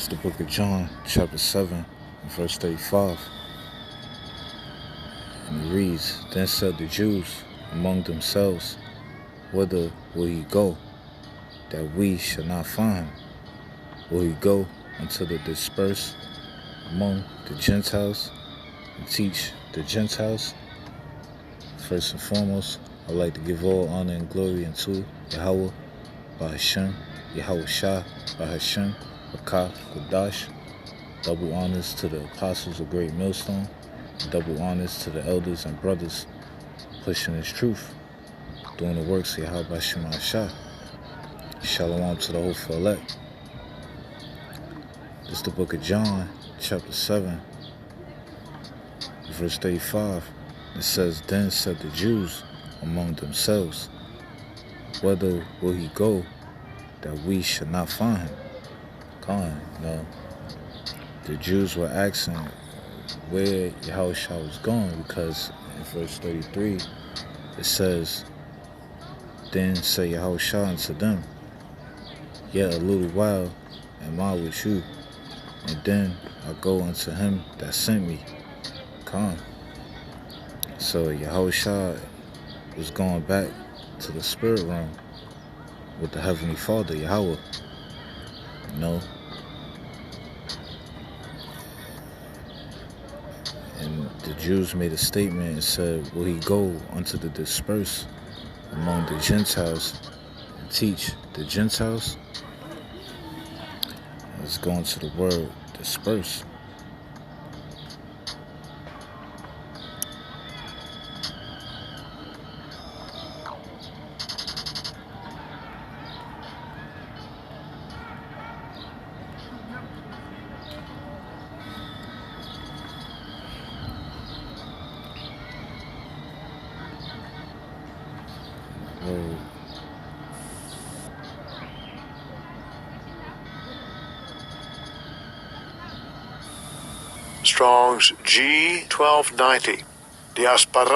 It's the book of John, chapter 7, verse 35. And it reads, Then said the Jews among themselves, Whither will he go, that we shall not find him? Will he go unto the dispersed among the Gentiles and teach the Gentiles? First and foremost, I'd like to give all honor and glory unto YAHAWAH, BAHASHAM, YAHAWASHI, BAHASHAM, RAWCHAA, QADASH. Double honors to the apostles of Great Millstone, and double honors to the elders and brothers pushing this truth, doing the works of YAHAWASHI. Shalom to the hopeful elect. This is the book of John, chapter 7, verse 35. It says, Then said the Jews among themselves, Whither will he go, that we should not find him? The Jews were asking where Yahushua was going, because in verse 33 it says, Then said Yahushua unto them, Yet a little while am I with you, and then I go unto him that sent me. So Yahushua was going back to the spirit realm with the Heavenly Father, Yahweh. And the Jews made a statement and said, Will he go unto the dispersed among the Gentiles and teach the Gentiles? Let's go into the word disperse. Strong's G1290. Diaspora.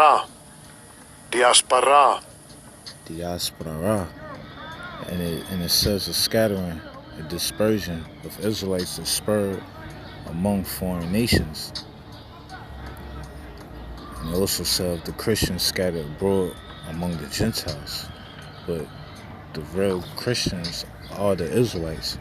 And it says a scattering, a dispersion of Israelites dispersed among foreign nations. And it also says the Christians scattered abroad among the Gentiles. But the real Christians are the Israelites.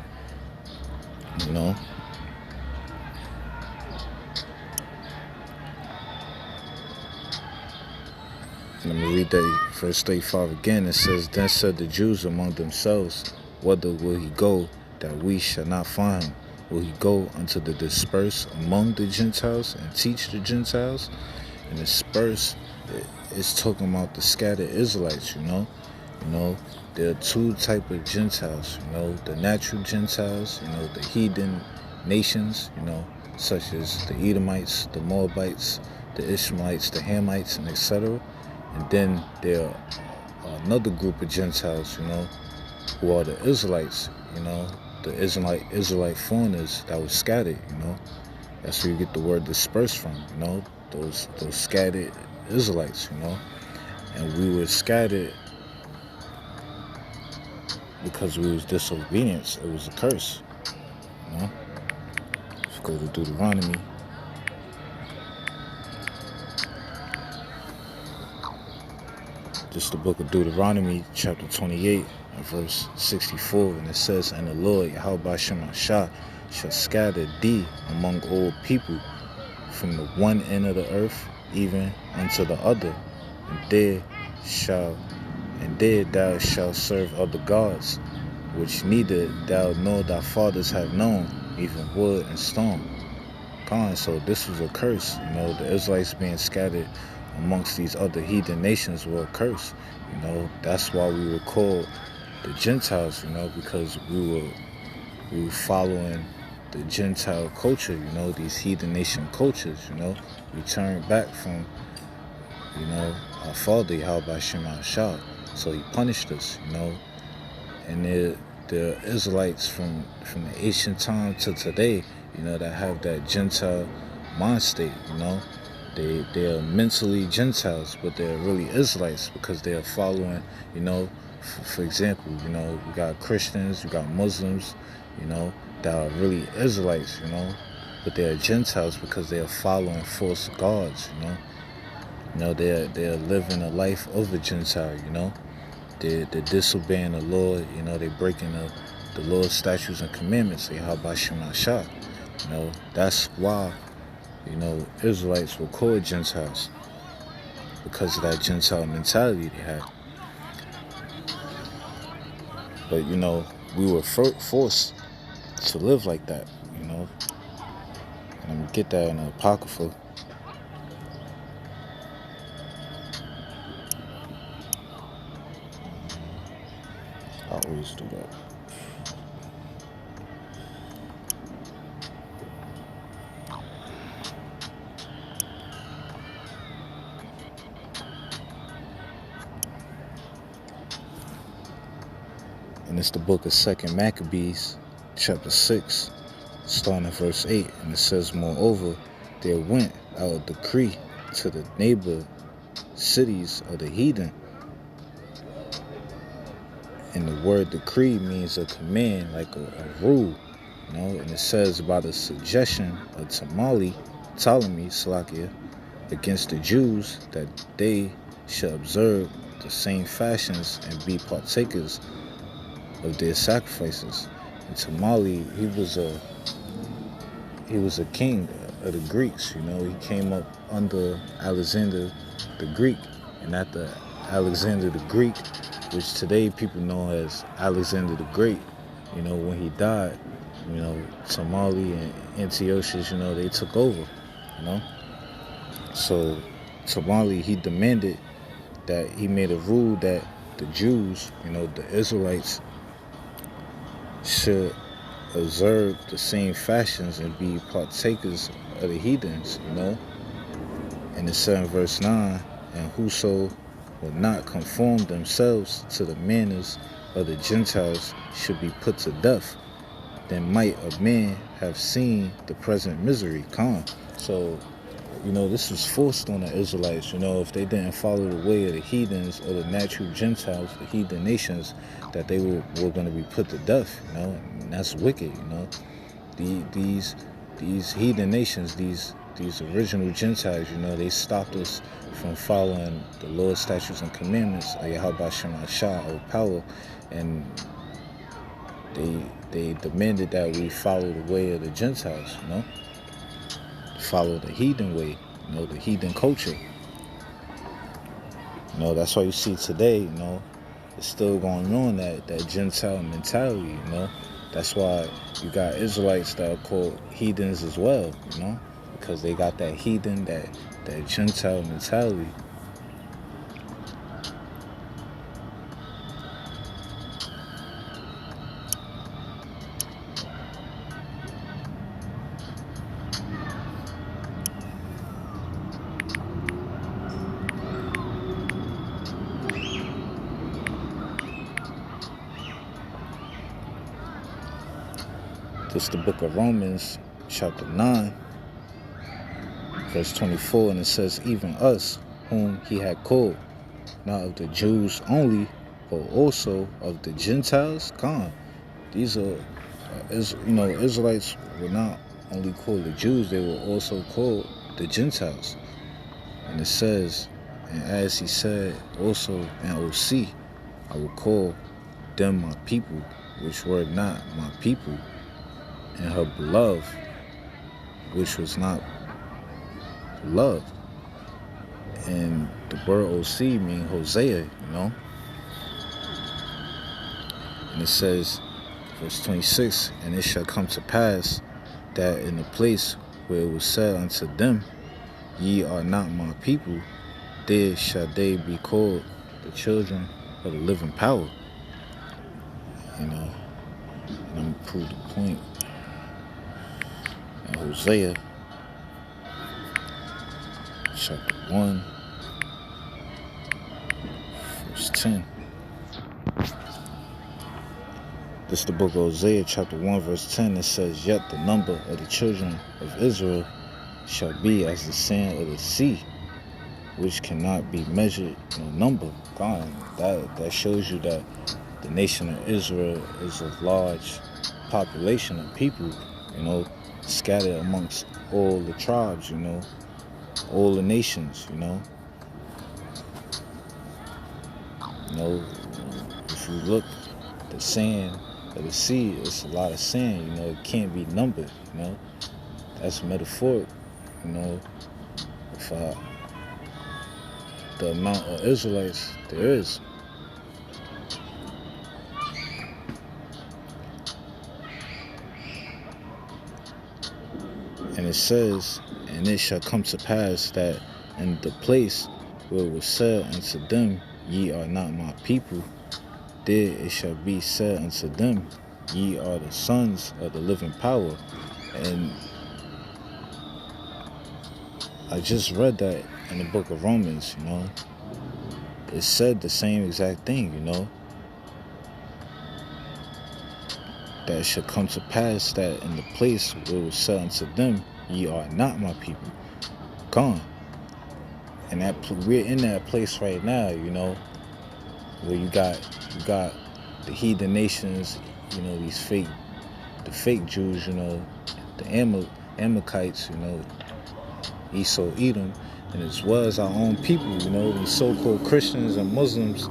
Let me read that verse 35 again. It says, Then said the Jews among themselves, Whither will he go, that we shall not find him? Will he go unto the dispersed among the Gentiles and teach the Gentiles? And dispersed is talking about the scattered Israelites, There are two types of Gentiles, the natural Gentiles, the heathen nations, such as the Edomites, the Moabites, the Ishmaelites, the Hamites, and etc. And then there are another group of Gentiles, who are the Israelites, the Israelite foreigners that were scattered, That's where you get the word dispersed from, those scattered Israelites, And we were scattered because we was disobedience. It was a curse, Let's go to Deuteronomy. This is the book of Deuteronomy, chapter 28, and verse 64. And it says, And the Lord, YAHAWASHI, shall scatter thee among all people, from the one end of the earth even unto the other. And there thou shalt serve other gods, which neither thou nor thy fathers have known, even wood and stone. So this was a curse, the Israelites being scattered amongst these other heathen nations were a curse. That's why we were called the Gentiles, because we were following the Gentile culture, these heathen nation cultures, We turned back from, our Father, YAHAWASHI. So he punished us, And the Israelites from the ancient time to today, that have that Gentile mind state, They are mentally Gentiles, but they're really Israelites because they are following, For example, you know, you got Christians, you got Muslims, you know, that are really Israelites, you know, but they're Gentiles because they are following false gods, you know. You know, they're living a life of a Gentile, you know. They're disobeying the Lord, you know, they're breaking the Lord's statutes and commandments, YAHAWASHI. You know, that's why, you know, Israelites were called Gentiles, because of that Gentile mentality they had. But, you know, we were forced to live like that, you know. And we get that in the Apocrypha. I always do that. And it's the book of 2 Maccabees, chapter 6, starting at verse 8. And it says, moreover, there went out a decree to the neighbor cities of the heathen. And the word decree means a command, like a rule, you know. And it says, by the suggestion of Ptolemy, Salakia, against the Jews, that they should observe the same fashions and be partakers of their sacrifices. And Ptolemy, he was a king of the Greeks, you know. He came up under Alexander the Greek, and after Alexander the Greek, which today people know as Alexander the Great, you know, when he died, you know, Ptolemy and Antiochus, you know, they took over, you know. So Ptolemy, he demanded that, he made a rule that the Jews, you know, the Israelites, should observe the same fashions and be partakers of the heathens, you know. And it said in verse 9, and whoso would not conform themselves to the manners of the Gentiles should be put to death. Then might a man have seen the present misery come. So, you know, this was forced on the Israelites, you know, if they didn't follow the way of the heathens or the natural Gentiles, the heathen nations, that they were going to be put to death, you know. And that's wicked, you know. These heathen nations, these original Gentiles, you know, they stopped us from following the Lord's statutes and commandments, YAHAWASHI, or power, and they demanded that we follow the way of the Gentiles, you know, follow the heathen way, you know, the heathen culture. You know, that's why you see today, you know, it's still going on, that Gentile mentality, you know. That's why you got Israelites that are called heathens as well, you know, because they got that heathen, that Gentile mentality. This is the book of Romans, chapter 9, verse 24, and it says, even us, whom he had called, not of the Jews only, but also of the Gentiles, gone. These are, you know, Israelites were not only called the Jews, they were also called the Gentiles. And it says, and as he said also in OC, I will call them my people, which were not my people, and her beloved, which was not beloved. And the word OC means Hosea, you know. And it says, verse 26, and it shall come to pass that in the place where it was said unto them, ye are not my people, there shall they be called the children of the living power. You know, and I'm going to prove the point. In Hosea, chapter 1, verse 10. This is the book of Hosea, chapter 1, verse 10. It says, yet the number of the children of Israel shall be as the sand of the sea, which cannot be measured in number. God, that shows you that the nation of Israel is a large population of people, scattered amongst all the tribes, all the nations, if you look, the sand of the sea, it's a lot of sand, it can't be numbered, that's metaphoric, for the amount of Israelites there is. And it says, and it shall come to pass that in the place where it was said unto them, ye are not my people, there it shall be said unto them, ye are the sons of the living power. And I just read that in the book of Romans, It said the same exact thing, That it shall come to pass that in the place where it was said unto them, ye are not my people. Gone. And we're in that place right now, where you got the heathen nations, the fake Jews, the Amalekites, Esau, Edom, and as well as our own people, these so-called Christians and Muslims,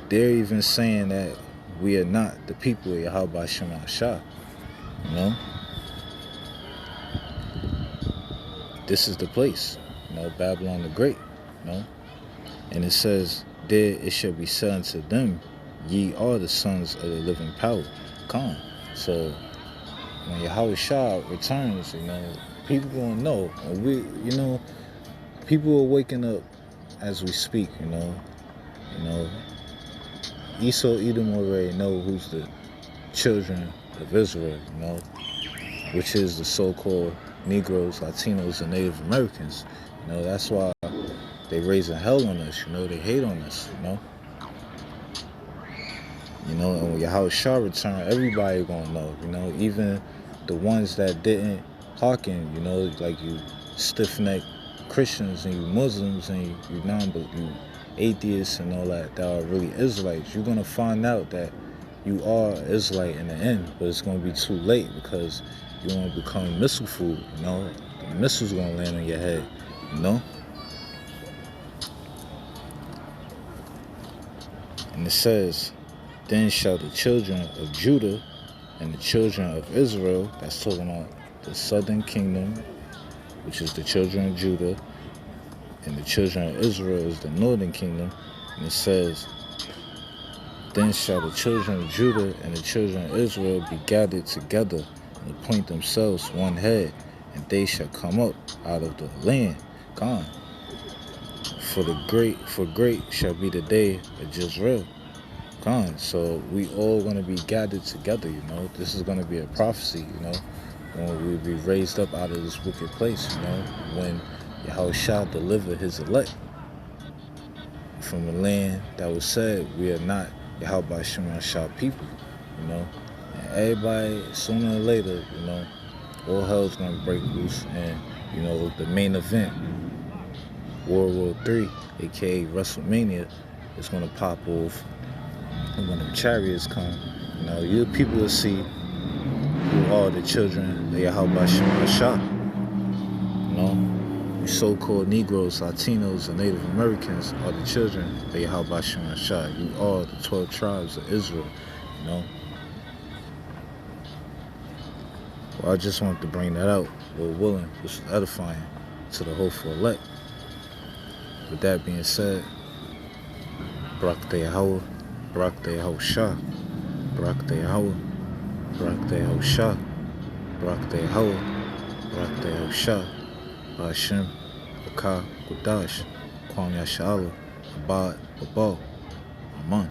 they're even saying that we are not the people of YAHAWASHI, This is the place, Babylon the Great, And it says, there it shall be said unto them, ye are the sons of the living power. Come. So when YAHAWASHI returns, people gonna know. And people are waking up as we speak, Esau, Edom already know who's the children of Israel, which is the so-called Negroes, Latinos, and Native Americans. That's why they raising hell on us, they hate on us, and when YAHAWASHI return, everybody gonna know, even the ones that didn't hearken, like you stiff-necked Christians and you Muslims and you atheists and all that are really Israelites. You're gonna find out that you are Israelite in the end, but it's gonna be too late because you're gonna become missile food, The missiles gonna land on your head, And it says, then shall the children of Judah and the children of Israel, that's talking about the southern kingdom, which is the children of Judah, and the children of Israel is the northern kingdom. And it says, then shall the children of Judah and the children of Israel be gathered together and appoint themselves one head, and they shall come up out of the land. Gone. For great shall be the day of Jezreel. Gone. So we all gonna be gathered together, This is gonna be a prophecy, when we be raised up out of this wicked place, when YAHAWASHI delivered his elect from the land that was said we are not YAHAWASHI people, And everybody, sooner or later, all hell's gonna break loose, and the main event, World War III, aka WrestleMania, is gonna pop off. And when the chariots come, you people will see who are the children of YAHAWASHI. You so-called Negroes, Latinos, and Native Americans are the children of YAHAWASHI. You are the 12 tribes of Israel, Well, I just wanted to bring that out, Lord willing, which is edifying to the hopeful elect. With that being said, Barak Yahawah, Barak YAHAWASHI, Barak Yahawah, Barak YAHAWASHI, Barak Yahawah, Barak YAHAWASHI, BAHASHAM, RAWCHAA, QADASH, Kwam Yasha'Allah, Abad, Babal, Aman.